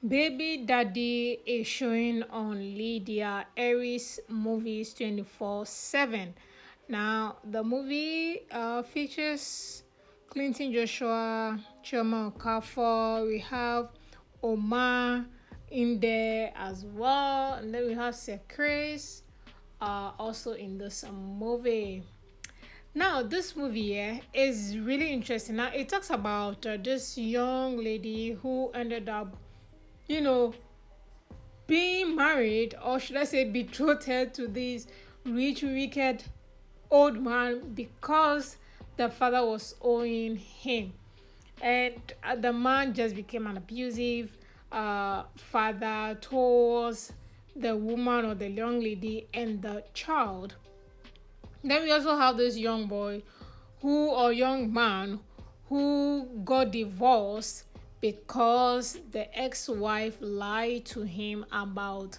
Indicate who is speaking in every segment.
Speaker 1: Baby Daddy is showing on Lydia Aries movies 24/7. Now, the movie features Clinton Joshua, Chuma Okafo, we have Omar in there as well, and then we have Sir Chris also in this movie. Now, this movie is really interesting. Now, it talks about this young lady who ended up, you know, being married, or should I say betrothed to this rich, wicked old man because the father was owing him. And the man just became an abusive father towards the woman or the young lady and the child. Then we also have this young boy who or young man who got divorced because the ex-wife lied to him about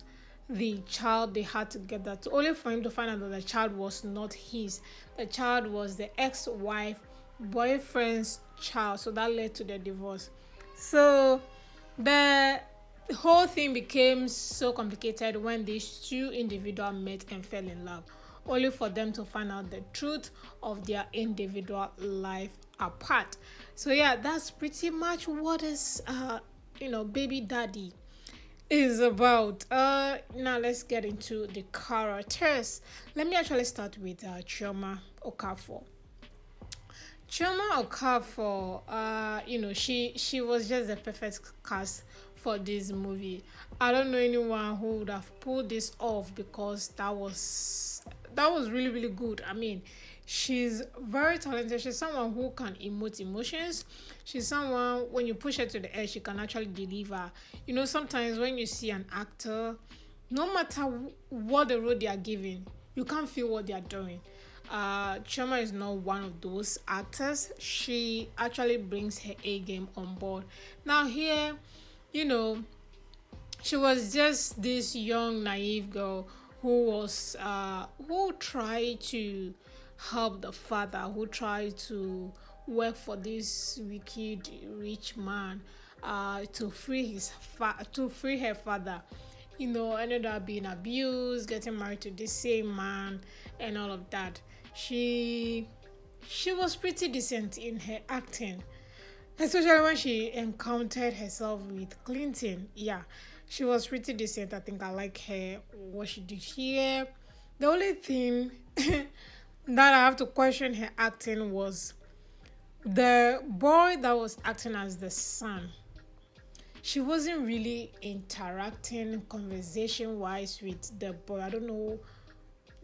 Speaker 1: the child they had together, to only for him to find out that the child was not his. The child was the ex-wife boyfriend's child, so that led to the divorce. So the whole thing became so complicated when these two individuals met and fell in love, only for them to find out the truth of their individual life apart. So yeah, that's pretty much what is Baby Daddy is about. Now let's get into the characters. Let me actually start with Chuma Okafo. Chuma Okafo, she was just the perfect cast for this movie. I don't know anyone who would have pulled this off because that was really really good. I mean, she's very talented. She's someone who can emote emotions. She's someone when you push her to the edge, she can actually deliver. Sometimes when you see an actor, no matter what the role they are given, you can't feel what they are doing. Chuma is not one of those actors. She actually brings her A game on board. Now here, you know, she was just this young naive girl who tried to help the father, who tried to work for this wicked rich man to free her father. Ended up being abused, getting married to the same man, and all of that. She was pretty decent in her acting, especially when she encountered herself with Clinton. Yeah, she was pretty decent. I think I like her, what she did here. The only thing that I have to question her acting was the boy that was acting as the son. She wasn't really interacting conversation wise with the boy. I don't know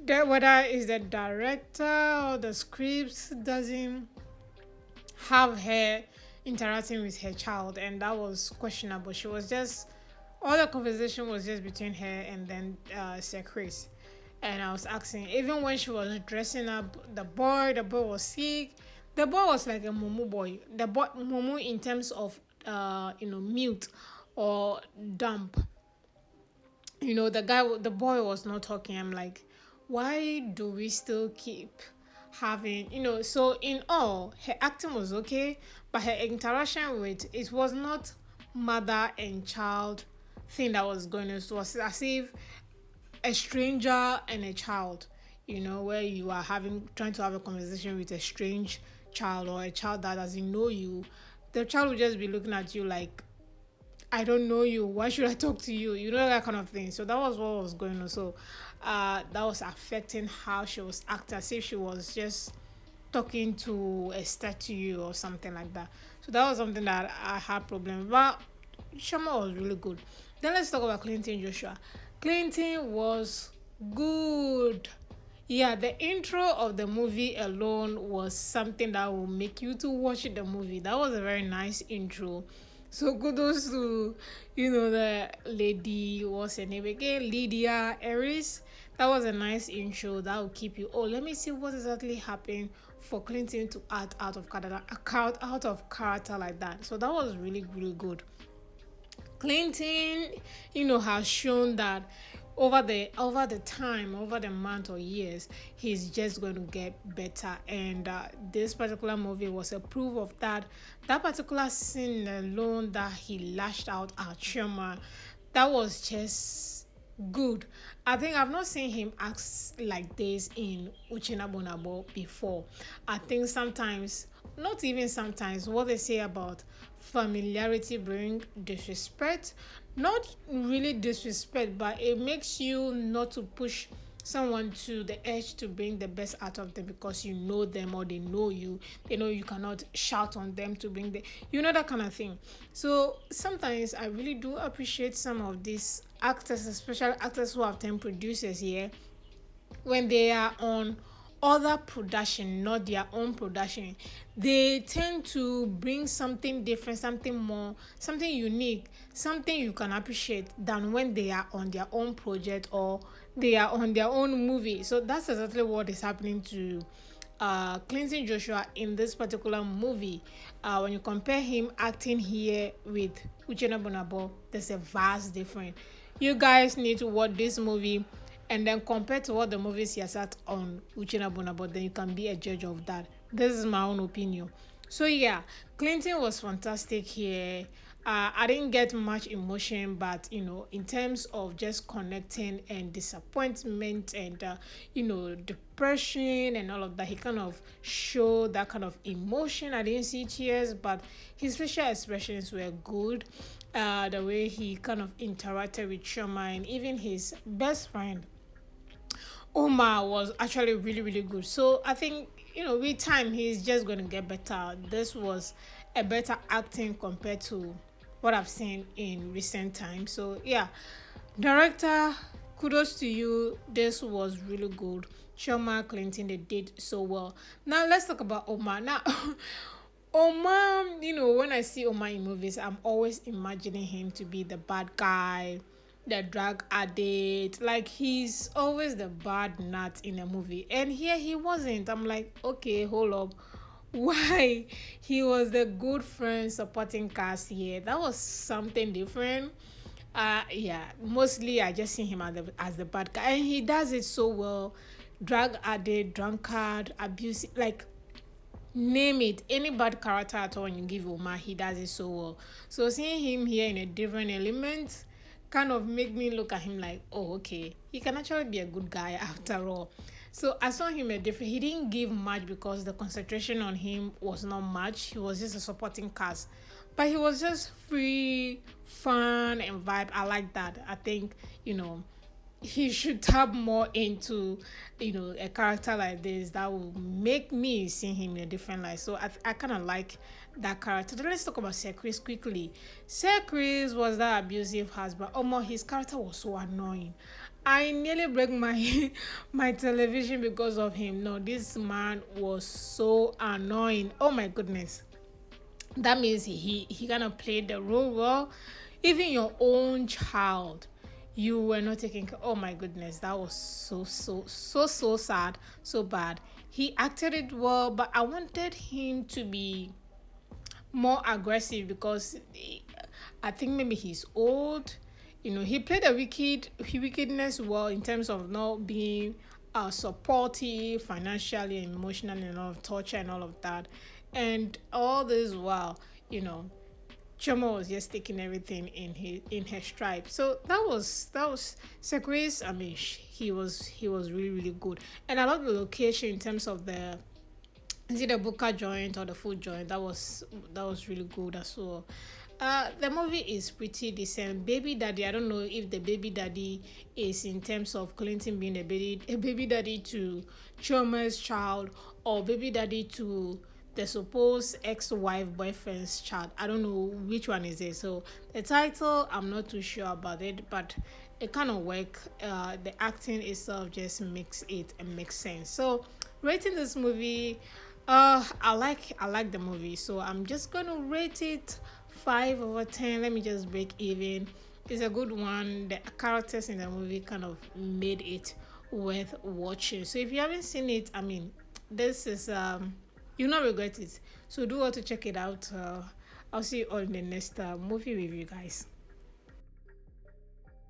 Speaker 1: whether it's the director or the scripts doesn't have her interacting with her child, and that was questionable. She was just all the conversation was just between her and then Sir Chris. And I was asking, even when she was dressing up the boy was sick. The boy was like a mumu boy. The boy mumu in terms of mute or dump. The boy was not talking. I'm like, why do we still keep having, so in all, her acting was okay, but her interaction with it was not mother and child thing that was going on. It was as if a stranger and a child, where you are trying to have a conversation with a strange child or a child that doesn't know you. The child will just be looking at you like, I don't know you. Why should I talk to you? That kind of thing. So that was what was going on. So that was affecting how she was acting, as if she was just talking to a statue or something like that. So that was something that I had problem. But Shama was really good. Then let's talk about Clinton Joshua. Clinton was good. Yeah, the intro of the movie alone was something that will make you to watch the movie. That was a very nice intro. So kudos to, the lady, what's her name again? Lydia Aries. That was a nice intro. That will keep you, let me see what exactly happened for Clinton to act out of character like that. So that was really, really good. Clinton, has shown that over the time, over the month or years, he's just going to get better. And this particular movie was a proof of that. That particular scene alone that he lashed out at Chuoma, that was just good. I think I've not seen him act like this in Uchina Bonabo before. I think sometimes, not even sometimes, what they say about familiarity bring disrespect. Not really disrespect, but it makes you not to push someone to the edge to bring the best out of them because you know them or they know you. They know you cannot shout on them to bring the, you know, that kind of thing. So sometimes I really do appreciate some of these actors, especially actors who have 10 producers here, when they are on other production, not their own production, they tend to bring something different, something more, something unique, something you can appreciate than when they are on their own project or they are on their own movie. So that's exactly what is happening to Clinton Joshua in this particular movie. When you compare him acting here with Uchenna Bonabo, there's a vast difference. You guys need to watch this movie and then compare to what the movies he has act on Uchenna Bonabo, then you can be a judge of that. This is my own opinion. So yeah, Clinton was fantastic here. I didn't get much emotion, but in terms of just connecting and disappointment and depression and all of that, he kind of showed that kind of emotion. I didn't see tears, but his facial expressions were good. The way he kind of interacted with Chuoma and even his best friend Omar was actually really, really good. So I think, with time, he's just going to get better. This was a better acting compared to what I've seen in recent times. So yeah, director, kudos to you. This was really good. Chuma, Clinton, they did so well. Now let's talk about Omar. Now, Omar, when I see Omar in movies, I'm always imagining him to be the bad guy, the drug addict. Like, he's always the bad nut in a movie. And here he wasn't. I'm like, okay, hold up. Why? He was the good friend supporting cast here. That was something different. Yeah, mostly I just see him as the bad guy. And he does it so well. Drug addict, drunkard, abusive, like, name it, any bad character at all when you give Omar, he does it so well. So seeing him here in a different element kind of make me look at him like, oh, okay, he can actually be a good guy after all. So I saw him a different, he didn't give much because the concentration on him was not much. He was just a supporting cast, but he was just free, fun and vibe. I like that. I think, he should tap more into a character like this that will make me see him in a different light. So I kind of like that character. Then let's talk about Sir Chris quickly. Sir Chris was that abusive husband. Oh my, his character was so annoying. I nearly break my my television because of him. No, this man was so annoying. Oh my goodness. That means he kind of played the role well. Even your own child, you were not taking care. Oh my goodness, that was so sad, so bad. He acted it well, but I wanted him to be more aggressive because I think maybe he's old. He played a wickedness well in terms of not being supportive financially and emotionally and all of torture and all of that. And all this while, Chuma was just taking everything in her stride. So that was Sekris. I mean, he was really, really good, and I love the location in terms of the, is it a buka joint or the food joint? That was really good as well. The movie is pretty decent. Baby daddy, I don't know if the baby daddy is in terms of Clinton being a baby daddy to Choma's child, or baby daddy to the supposed ex-wife boyfriend's child. I don't know which one is it. So the title, I'm not too sure about it, but it kind of work. The acting itself just makes it and makes sense. So rating this movie, I like the movie, so I'm just gonna rate it 5/10. Let me just break even. It's a good one. The characters in the movie kind of made it worth watching. So if you haven't seen it, I mean, this is you'll not regret it. So do want to check it out. I'll see you all in the next movie review, guys.